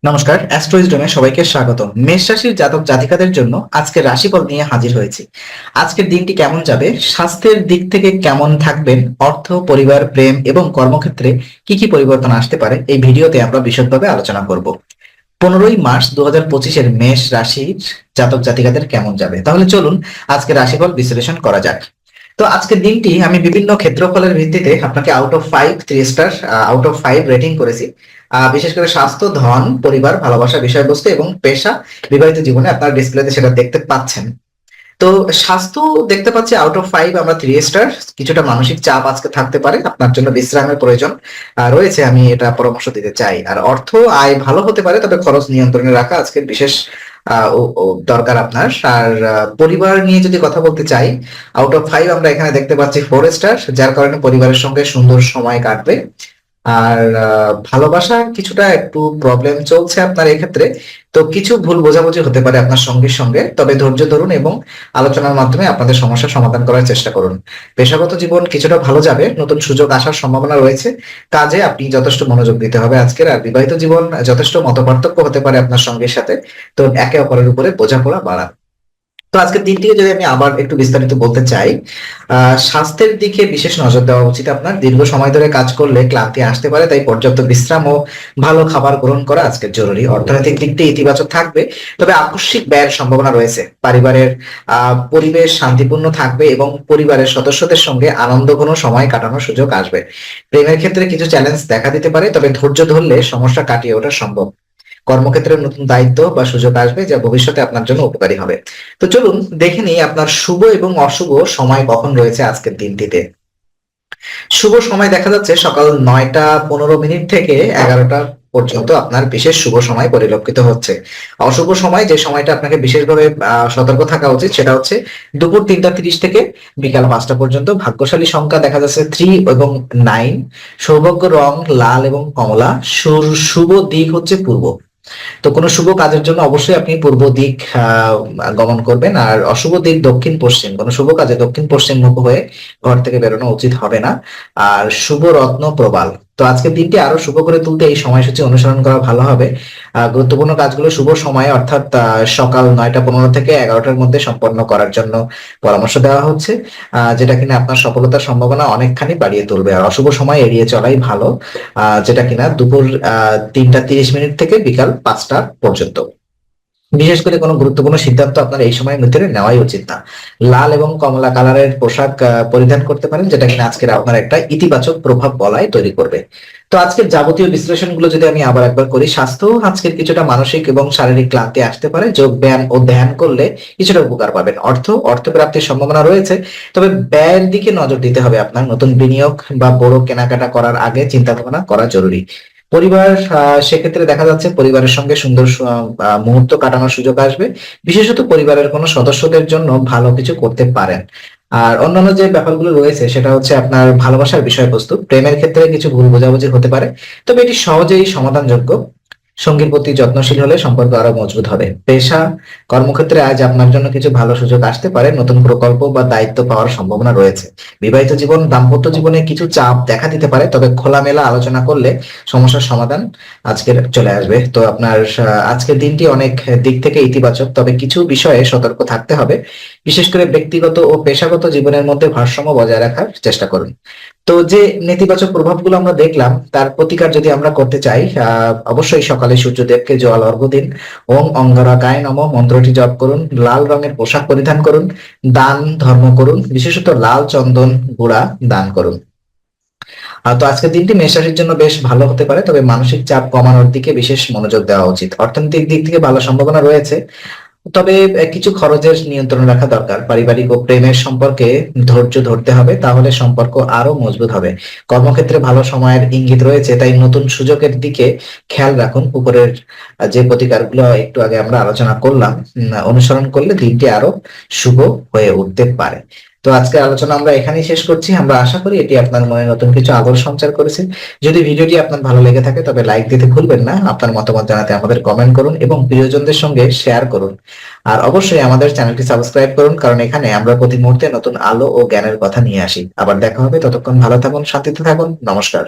নমস্কার, অ্যাস্ট্রোইজডমে সবাইকে স্বাগত। মেষ রাশির জাতক জাতিকাদের জন্য আজকের রাশিফল নিয়ে হাজির হয়েছি। আজকের দিনটি কেমন যাবে, স্বাস্থ্যের দিক থেকে কেমন থাকবেন, অর্থ, পরিবার, প্রেম এবং কর্মক্ষেত্রে কি কি পরিবর্তন আসতে পারে, এই ভিডিওতে আমরা বিশদভাবে আলোচনা করব। 15ই মার্চ 2025-এর মেষ রাশির জাতক জাতিকাদের কেমন যাবে, তাহলে চলুন আজকে রাশিফল বিশ্লেষণ করা যাক। তো আজকের দিনটি আমি বিভিন্ন ক্ষেত্রফলের ভিত্তিতে আপনাকে out of 5 3 star out of 5 rating করেছি। বিশেষ করে স্বাস্থ্য, ধন, পরিবার, ভালোবাসা, বিষয়বস্তু এবং পেশা, বিবাহিত জীবনে আপনার ডিসপ্লেতে সেটা দেখতে পাচ্ছেন। তো স্বাস্থ্য দেখতে পাচ্ছি আউট অফ 5 আমরা 3 স্টার। কিছুটা মানসিক চাপ আজকে থাকতে পারে, আপনার জন্য বিশ্রামের প্রয়োজন রয়েছে, আমি এটা পরামর্শ দিতে চাই। আর অর্থ আয় ভালো হতে পারে, তবে খরচ নিয়ন্ত্রণে রাখা আজকের বিশেষ দরকার আপনার। আর পরিবার নিয়ে যদি কথা বলতে চাই, আউট অফ 5 আমরা এখানে দেখতে পাচ্ছি 4 স্টার, যার কারণে পরিবারের সঙ্গে সুন্দর সময় কাটবে। আর ভালোবাসা কিছুটা একটু প্রবলেম চলছে আপনার এক্ষেত্রে। তো কিছু ভুল বোঝাবুঝি হতে পারে আপনার সঙ্গীর সঙ্গে, তবে ধৈর্য ধরুন এবং আলোচনার মাধ্যমে আপনাদের সমস্যার সমাধান করার চেষ্টা করুন। পেশাগত জীবন কিছুটা ভালো যাবে, নতুন সুযোগ আসার সম্ভাবনা রয়েছে। কাজে আপনি যথেষ্ট মনোযোগ দিতে হবে আজকের। আর বিবাহিত জীবন যথেষ্ট মতপার্থক্য হতে পারে আপনার সঙ্গীর সাথে, তো একে অপরের উপরে বোঝাপড়া বাড়ান। তো আজকের দিনটিকে যদি আমি আবার একটু বিস্তারিত বলতে চাই, স্বাস্থ্যের দিকে বিশেষ নজর দেওয়া উচিত আপনার। দীর্ঘ সময় ধরে কাজ করলে ক্লান্তি আসতে পারে, তাই পর্যাপ্ত বিশ্রাম ও ভালো খাবার গ্রহণ করা আজকের জরুরি। অর্থনৈতিক দিকটি ইতিবাচক থাকবে, তবে আকস্মিক ব্যয়ের সম্ভাবনা রয়েছে। পারিবারের পরিবেশ শান্তিপূর্ণ থাকবে এবং পরিবারের সদস্যদের সঙ্গে আনন্দঘন সময় কাটানোর সুযোগ আসবে। প্রেমের ক্ষেত্রে কিছু চ্যালেঞ্জ দেখা দিতে পারে, তবে ধৈর্য ধরলে সমস্যা কাটিয়ে ওঠা সম্ভব। কর্মক্ষেত্রে নতুন দায়িত্ব বা সুযোগ আসবে, যা ভবিষ্যতে আপনার জন্য উপকারী হবে। তো চলুন দেখে নিই আপনার শুভ এবং অশুভ সময় কখন রয়েছে আজকের দিনটিতে। শুভ সময় দেখা যাচ্ছে সকাল 9টা 15 মিনিট থেকে 11টা পর্যন্ত আপনার বিশেষ শুভ সময় পরিলক্ষিত হচ্ছে। অশুভ সময়, যে সময়টা আপনাকে বিশেষভাবে সতর্ক থাকা উচিত, সেটা হচ্ছে দুপুর 3টা 30 থেকে বিকাল 5টা পর্যন্ত। ভাগ্যশালী সংখ্যা দেখা যাচ্ছে 3 এবং 9। সৌভাগ্য রং লাল এবং কমলা। শুভ দিক হচ্ছে পূর্ব। তো কোনো শুভ কাজের জন্য অবশ্যই আপনি পূর্ব দিক গমন করবেন। আর অশুভ দিক দক্ষিণ পশ্চিম, কোনো শুভ কাজে দক্ষিণ পশ্চিম মুখ হয়ে ঘর থেকে বেরোনো উচিত হবে না। আর শুভ রত্ন প্রবাল। তো আজকের দিনটি আরো শুভ করে তুলতে এই সময়সূচি অনুসরণ করা ভালো হবে। গুরুত্বপূর্ণ কাজগুলো শুভ সময়ে অর্থাৎ সকাল 9টা 15 থেকে 11টার মধ্যে সম্পন্ন করার জন্য পরামর্শ দেওয়া হচ্ছে, যেটা কিনা আপনার সফলতার সম্ভাবনা অনেকখানি বাড়িয়ে তুলবে। আর অশুভ সময় এড়িয়ে চলাই ভালো, যেটা কিনা দুপুর 3টা 30 মিনিট থেকে বিকাল 5টা পর্যন্ত। বিশেষ করে কোনো গুরুত্বপূর্ণ সিদ্ধান্ত আপনার এই সময়ের ভিতরে নেওয়াই উচিত না। লাল এবং কমলা কালারের পোশাক পরিধান করতে পারেন, যেটা কিনা আজকের আপনার একটা ইতিবাচক প্রভাব বলয় তৈরি করবে। তো আজকের যাবতীয় বিশ্লেষণগুলো যদি আমি আবার একবার করি, স্বাস্থ্য আজকের কিছুটা মানসিক এবং শারীরিক ক্লান্তি আসতে পারে, যোগ ব্যায়াম ও ধ্যান করলে কিছুটা উপকার পাবেন। অর্থ প্রাপ্তির সম্ভাবনা রয়েছে, তবে ব্যয়ের দিকে নজর দিতে হবে আপনার। নতুন বিনিয়োগ বা বড় কেনাকাটা করার আগে চিন্তা ভাবনা করা জরুরি। পরিবার, সেক্ষেত্রে দেখা যাচ্ছে পরিবারের সঙ্গে সুন্দর মুহূর্ত কাটানোর সুযোগ আসবে। বিশেষত পরিবারের কোনো সদস্যদের জন্য ভালো কিছু করতে পারেন। আর অন্যান্য যে ব্যাপারগুলো রয়েছে, সেটা হচ্ছে আপনার ভালোবাসার বিষয়বস্তু। প্রেমের ক্ষেত্রে কিছু ভুল বোঝাবুঝি হতে পারে, তবে এটি সহজেই সমাধানযোগ্য। সঙ্গীর প্রতি যত্নশীল হলে সম্পর্ক আরো মজবুত হবে। পেশা, কর্মক্ষেত্রে আজ আপনার জন্য কিছু ভালো সুযোগ আসতে পারে, নতুন প্রকল্প বা দায়িত্ব পাওয়ার সম্ভাবনা রয়েছে। বিবাহিত জীবন, দাম্পত্য জীবনে কিছু চাপ দেখা দিতে পারে, তবে খোলামেলা আলোচনা করলে সমস্যার সমাধান আজকের চলে আসবে। তো আপনার আজকের দিনটি অনেক দিক থেকে ইতিবাচক, তবে কিছু বিষয়ে সতর্ক থাকতে হবে। বিশেষ করে ব্যক্তিগত ও পেশাগত জীবনের মধ্যে ভারসাম্য বজায় রাখার চেষ্টা করুন। তো যে নেতিবাচক প্রভাবগুলো আমরা দেখলাম, তার প্রতিকার যদি আমরা করতে চাই, অবশ্যই সকালে সূর্যদেবকে জল অর্ঘ্য দিন। ওম অঙ্গরাগায় নমঃ মন্ত্রটি জপ করুন। লাল রঙের পোশাক পরিধান করুন। দান ধর্ম করুন, বিশেষত লাল চন্দন গুঁড়া দান করুন। তো আজকের দিনটি মেষ রাশির জন্য বেশ ভালো হতে পারে, তবে মানসিক চাপ কমানোর দিকে বিশেষ মনোযোগ দেওয়া উচিত। অর্থনৈতিক দিক থেকে ভালো সম্ভাবনা রয়েছে, তবে কিছু খরচের নিয়ন্ত্রণ রাখা দরকার। পারিবারিক ও প্রেমের সম্পর্কে ধৈর্য ধরতে হবে, তাহলে সম্পর্ক আরো মজবুত হবে। কর্মক্ষেত্রে ভালো সময়ের ইঙ্গিত রয়েছে, তাই নতুন সুযোগের দিকে খেয়াল রাখুন। উপরের যে প্রতিকারগুলো একটু আগে আমরা আলোচনা করলাম, অনুসরণ করলে দিনটি আরো শুভ হয়ে উঠতে পারে। তো আজকের আলোচনা আমরা এখানেই শেষ করছি। আমরা আশা করি এটি আপনার মনে নতুন কিছু আলোর সঞ্চার করেছে। যদি ভিডিওটি আপনার ভালো লেগে থাকে, তবে লাইক দিতে ভুলবেন না। আপনার মতামত জানাতে আমাদের কমেন্ট করুন এবং প্রিয়জনদের সঙ্গে শেয়ার করুন। আর অবশ্যই আমাদের চ্যানেলটি সাবস্ক্রাইব করুন, কারণ এখানে আমরা প্রতি মুহূর্তে নতুন আলো ও জ্ঞানের কথা নিয়ে আসি। আবার দেখা হবে, ততক্ষণ ভালো থাকুন, শান্তিতে থাকুন। নমস্কার।